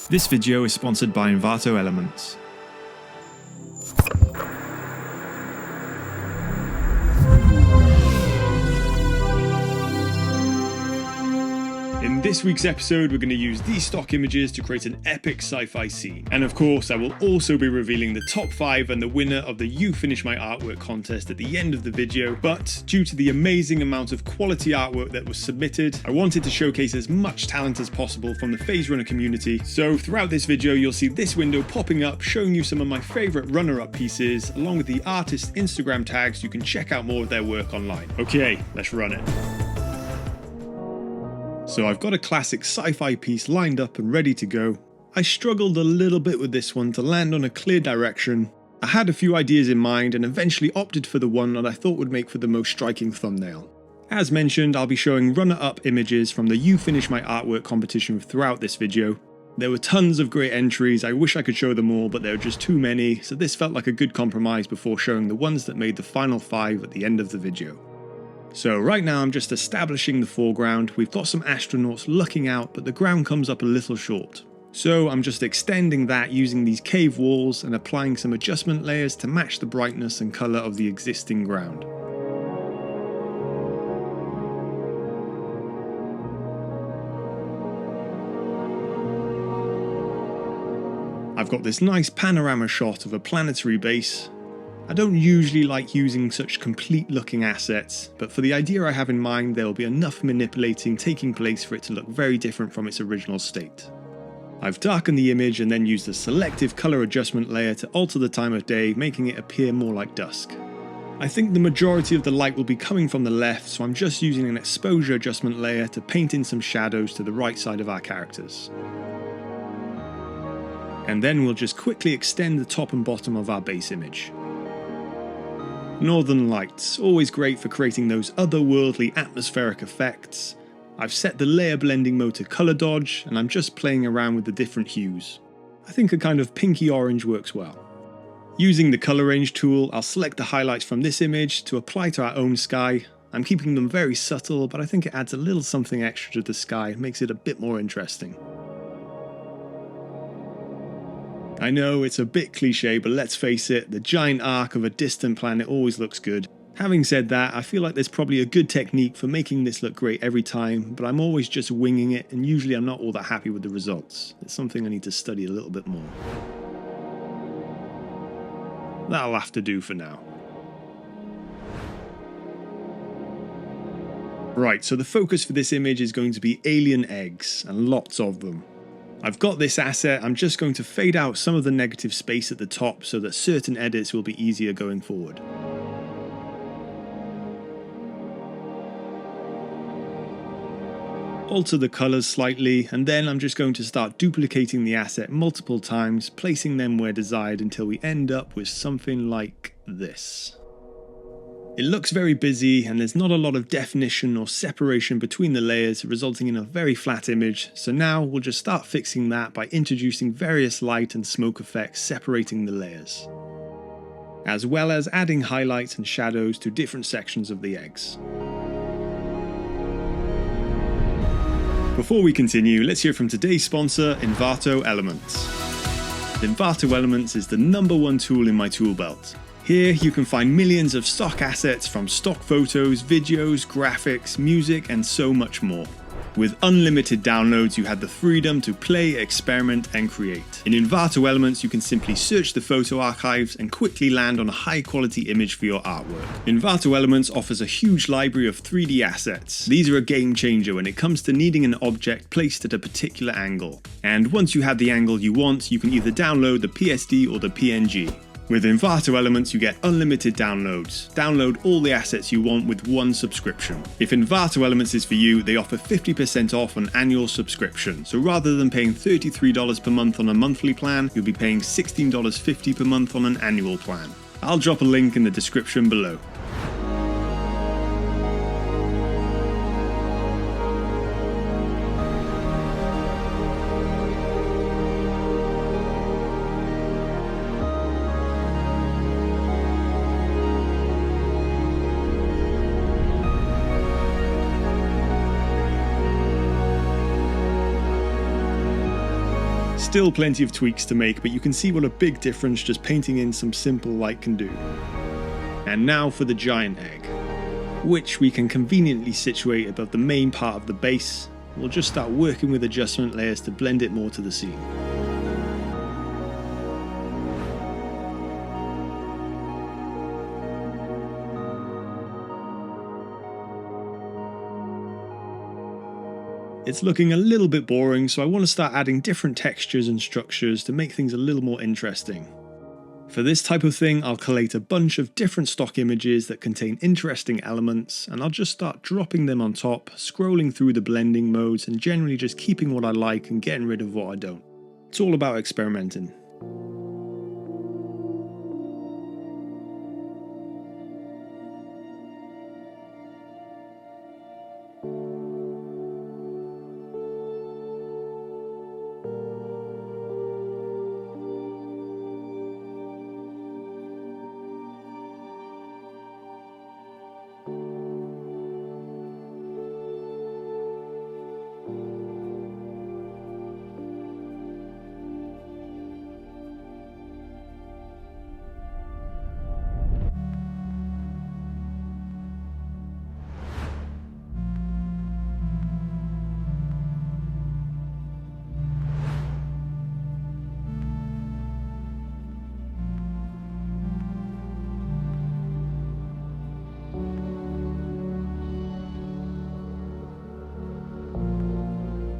This video is sponsored by Envato Elements. In this week's episode, we're going to use these stock images to create an epic sci-fi scene. And of course, I will also be revealing the top 5 and the winner of the You Finish My Artwork contest at the end of the video. But due to the amazing amount of quality artwork that was submitted, I wanted to showcase as much talent as possible from the PhaseRunner community. So throughout this video, you'll see this window popping up, showing you some of my favorite runner-up pieces, along with the artist's Instagram tags. You can check out more of their work online. Okay, let's run it. So I've got a classic sci-fi piece lined up and ready to go. I struggled a little bit with this one to land on a clear direction. I had a few ideas in mind and eventually opted for the one that I thought would make for the most striking thumbnail. As mentioned, I'll be showing runner-up images from the You Finish My Artwork competition throughout this video. There were tons of great entries. I wish I could show them all, but there were just too many, so this felt like a good compromise before showing the ones that made the final 5 at the end of the video. So right now I'm just establishing the foreground. We've got some astronauts looking out, but the ground comes up a little short. So I'm just extending that using these cave walls and applying some adjustment layers to match the brightness and color of the existing ground. I've got this nice panorama shot of a planetary base. I don't usually like using such complete looking assets, but for the idea I have in mind, there will be enough manipulating taking place for it to look very different from its original state. I've darkened the image and then used a selective color adjustment layer to alter the time of day, making it appear more like dusk. I think the majority of the light will be coming from the left, so I'm just using an exposure adjustment layer to paint in some shadows to the right side of our characters. And then we'll just quickly extend the top and bottom of our base image. Northern lights, always great for creating those otherworldly atmospheric effects. I've set the layer blending mode to color dodge, and I'm just playing around with the different hues. I think a kind of pinky orange works well. Using the color range tool, I'll select the highlights from this image to apply to our own sky. I'm keeping them very subtle, but I think it adds a little something extra to the sky, makes it a bit more interesting. I know it's a bit cliche, but let's face it, the giant arc of a distant planet always looks good. Having said that, I feel like there's probably a good technique for making this look great every time, but I'm always just winging it, and usually I'm not all that happy with the results. It's something I need to study a little bit more. That'll have to do for now. Right, so the focus for this image is going to be alien eggs, and lots of them. I've got this asset. I'm just going to fade out some of the negative space at the top so that certain edits will be easier going forward. Alter the colors slightly, and then I'm just going to start duplicating the asset multiple times, placing them where desired until we end up with something like this. It looks very busy, and there's not a lot of definition or separation between the layers, resulting in a very flat image, so now we'll just start fixing that by introducing various light and smoke effects separating the layers, as well as adding highlights and shadows to different sections of the eggs. Before we continue, let's hear from today's sponsor, Envato Elements. Envato Elements is the #1 tool in my tool belt. Here you can find millions of stock assets from stock photos, videos, graphics, music, and so much more. With unlimited downloads, you have the freedom to play, experiment, and create. In Envato Elements, you can simply search the photo archives and quickly land on a high-quality image for your artwork. Envato Elements offers a huge library of 3D assets. These are a game changer when it comes to needing an object placed at a particular angle. And once you have the angle you want, you can either download the PSD or the PNG. With Envato Elements, you get unlimited downloads. Download all the assets you want with one subscription. If Envato Elements is for you, they offer 50% off an annual subscription. So rather than paying $33 per month on a monthly plan, you'll be paying $16.50 per month on an annual plan. I'll drop a link in the description below. Still plenty of tweaks to make, but you can see what a big difference just painting in some simple light can do. And now for the giant egg, which we can conveniently situate above the main part of the base. We'll just start working with adjustment layers to blend it more to the scene. It's looking a little bit boring, so I want to start adding different textures and structures to make things a little more interesting. For this type of thing, I'll collate a bunch of different stock images that contain interesting elements, and I'll just start dropping them on top, scrolling through the blending modes, and generally just keeping what I like and getting rid of what I don't. It's all about experimenting.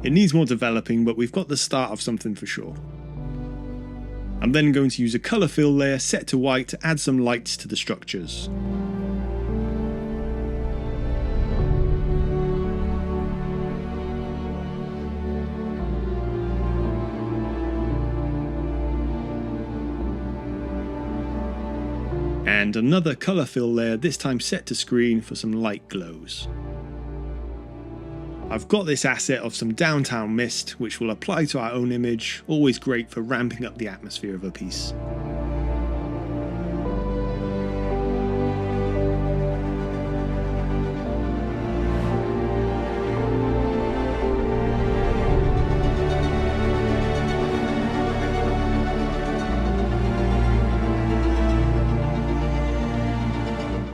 It needs more developing, but we've got the start of something for sure. I'm then going to use a colour fill layer set to white to add some lights to the structures. And another colour fill layer, this time set to screen for some light glows. I've got this asset of some downtown mist, which will apply to our own image, always great for ramping up the atmosphere of a piece.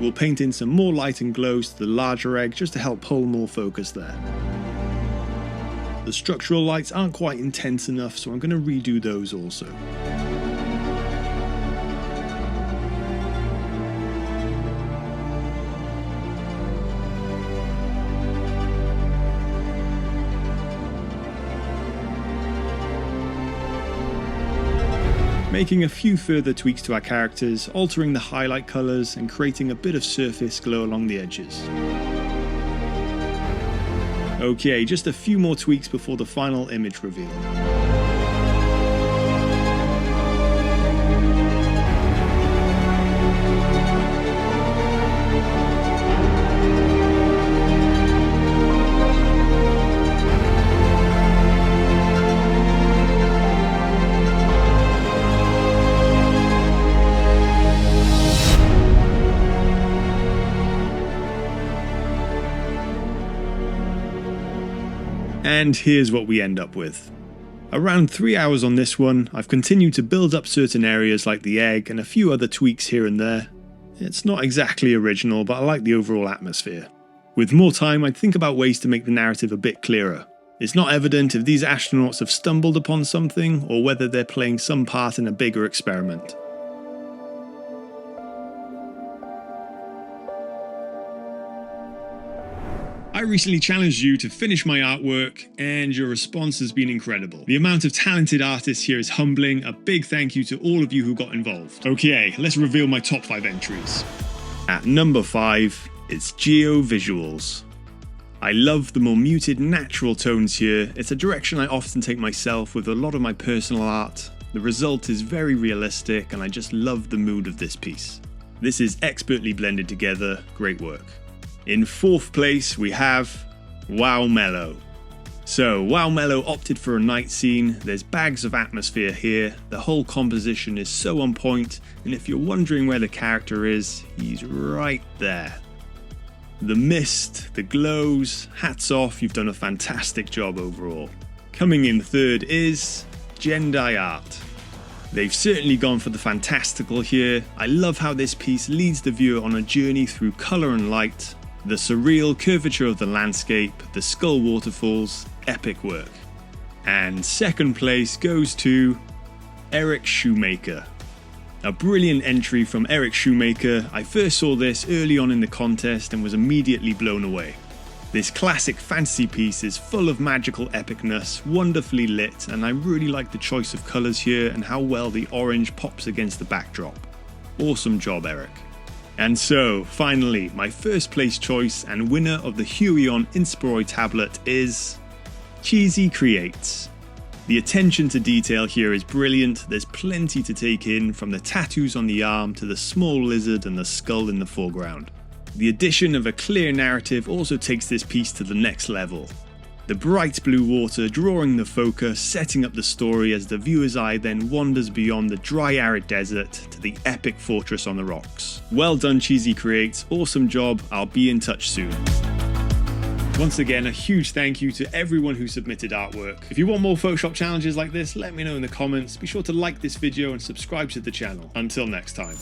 We'll paint in some more light and glows to the larger egg just to help pull more focus there. The structural lights aren't quite intense enough, so I'm going to redo those also. Making a few further tweaks to our characters, altering the highlight colours and creating a bit of surface glow along the edges. Okay, just a few more tweaks before the final image reveal. And here's what we end up with. Around 3 hours on this one, I've continued to build up certain areas like the egg and a few other tweaks here and there. It's not exactly original, but I like the overall atmosphere. With more time, I'd think about ways to make the narrative a bit clearer. It's not evident if these astronauts have stumbled upon something or whether they're playing some part in a bigger experiment. I recently challenged you to finish my artwork, and your response has been incredible. The amount of talented artists here is humbling. A big thank you to all of you who got involved. Okay, let's reveal my top 5 entries. At number 5, it's Geovisuals. I love the more muted, natural tones here. It's a direction I often take myself with a lot of my personal art. The result is very realistic, and I just love the mood of this piece. This is expertly blended together. Great work. In 4th place, we have Wow Mellow. So, Wow Mellow opted for a night scene. There's bags of atmosphere here. The whole composition is so on point, and if you're wondering where the character is, he's right there. The mist, the glows, hats off, you've done a fantastic job overall. Coming in 3rd is Deviant Art. They've certainly gone for the fantastical here. I love how this piece leads the viewer on a journey through colour and light, the surreal curvature of the landscape, the skull waterfalls, epic work. And second place goes to Eric Shoemaker. A brilliant entry from Eric Shoemaker. I first saw this early on in the contest and was immediately blown away. This classic fantasy piece is full of magical epicness, wonderfully lit, and I really like the choice of colours here and how well the orange pops against the backdrop. Awesome job, Eric. And so, finally, my first place choice and winner of the Huion Inspiroi tablet is Cheesy Creates. The attention to detail here is brilliant. There's plenty to take in, from the tattoos on the arm to the small lizard and the skull in the foreground. The addition of a clear narrative also takes this piece to the next level. The bright blue water drawing the focus, setting up the story as the viewer's eye then wanders beyond the dry arid desert to the epic fortress on the rocks. Well done, Cheesy Creates, awesome job, I'll be in touch soon. Once again, a huge thank you to everyone who submitted artwork. If you want more Photoshop challenges like this, let me know in the comments. Be sure to like this video and subscribe to the channel. Until next time.